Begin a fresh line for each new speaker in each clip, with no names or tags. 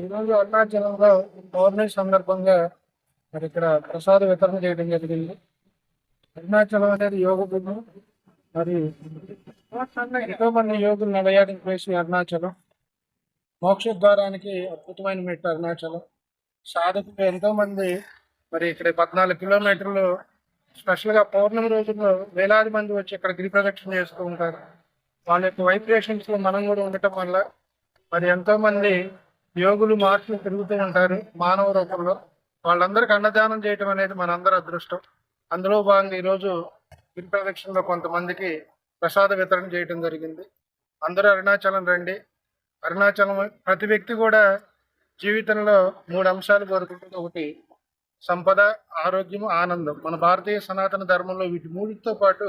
ఈరోజు అరుణాచలంలో పౌర్ణమి సందర్భంగా మరి ఇక్కడ ప్రసాద వితరణ చేయడం జరిగింది. అరుణాచలం అనేది యోగ భూమి. మరి ఎంతో మంది యోగులు నడయాడిన ప్లేస్ అరుణాచలం. మోక్ష ద్వారానికి అద్భుతమైన మెట్టు అరుణాచలం. సాధకులు ఎంతో మంది మరి ఇక్కడ 14 కిలోమీటర్లు స్పెషల్గా పౌర్ణమి రోజుల్లో వేలాది మంది వచ్చి ఇక్కడ గిరి ప్రదక్షిణ చేస్తూ ఉంటారు. వాళ్ళ యొక్క వైబ్రేషన్స్ లో మనం కూడా ఉండటం వల్ల మరి ఎంతో మంది యోగులు మార్పులు తిరుగుతూ ఉంటారు మానవ రూపంలో. వాళ్ళందరికీ అన్నదానం చేయటం అనేది మనందరి అదృష్టం. అందులో భాగంగా ఈరోజు గిరి ప్రదక్షిణలో కొంతమందికి ప్రసాద వితరణ చేయడం జరిగింది. అందరూ అరుణాచలం రండి. అరుణాచలం ప్రతి వ్యక్తి కూడా జీవితంలో 3 అంశాలు కోరుకుంటుంది. ఒకటి సంపద, ఆరోగ్యం, ఆనందం. మన భారతీయ సనాతన ధర్మంలో వీటి మూడితో పాటు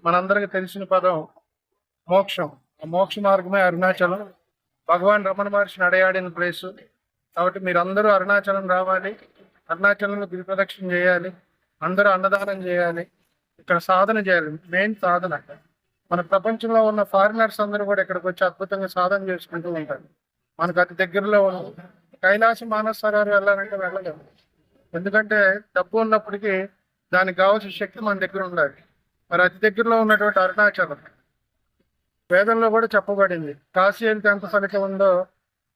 మనందరికి తెలిసిన పదం మోక్షం. ఆ మోక్ష మార్గమే అరుణాచలం. భగవాన్ రమణ మహర్షి నడయాడిన ప్లేసు. కాబట్టి మీరు అందరూ అరుణాచలం రావాలి. అరుణాచలంలో గిరి ప్రదక్షిణ చేయాలి. అందరూ అన్నదానం చేయాలి. ఇక్కడ సాధన చేయాలి. మెయిన్ సాధన. మన ప్రపంచంలో ఉన్న ఫారినర్స్ అందరూ కూడా ఇక్కడికి వచ్చి అద్భుతంగా సాధన చేసుకుంటూ ఉంటారు. మనకు అతి దగ్గరలో ఉన్న కైలాస మానస సరోవరం వెళ్ళాలంటే వెళ్ళలేము. ఎందుకంటే డబ్బు ఉన్నప్పటికీ దానికి కావాల్సిన శక్తి మన దగ్గర ఉండాలి. మరి అతి దగ్గరలో ఉన్నటువంటి అరుణాచలం వేదంలో కూడా చెప్పబడింది. కాశీ వెళ్తే ఎంత ఫలితం ఉందో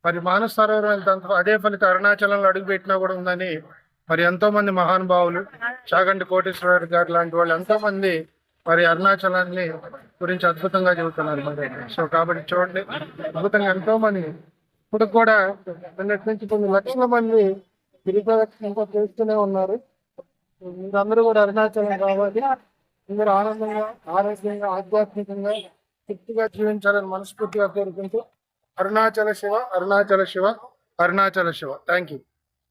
మరి మానస సరోవరం వెళ్తే అంత అదే ఫలితం అరుణాచలంలో అడుగు పెట్టినా కూడా ఉందని మరి ఎంతో మంది మహానుభావులు, చాగంటి కోటేశ్వరరావు గారు లాంటి వాళ్ళు ఎంతో మంది మరి అరుణాచలాన్ని గురించి అద్భుతంగా చెబుతున్నారు. మరి సో కాబట్టి చూడండి, అద్భుతంగా ఎంతో మంది ఇప్పుడు కూడా నిన్నటి నుంచి కొన్ని లక్షల మంది గిరి ప్రదక్షిణ చేస్తూనే ఉన్నారు. మీరందరూ కూడా అరుణాచలం రావాలి. అందరూ ఆనందంగా, ఆరోగ్యంగా, ఆధ్యాత్మికంగా, తృప్తిగా జీవించాలని మనస్ఫూర్తిగా కోరుకుంటూ అరుణాచల శివ, అరుణాచల శివ, అరుణాచల శివ. Thank you.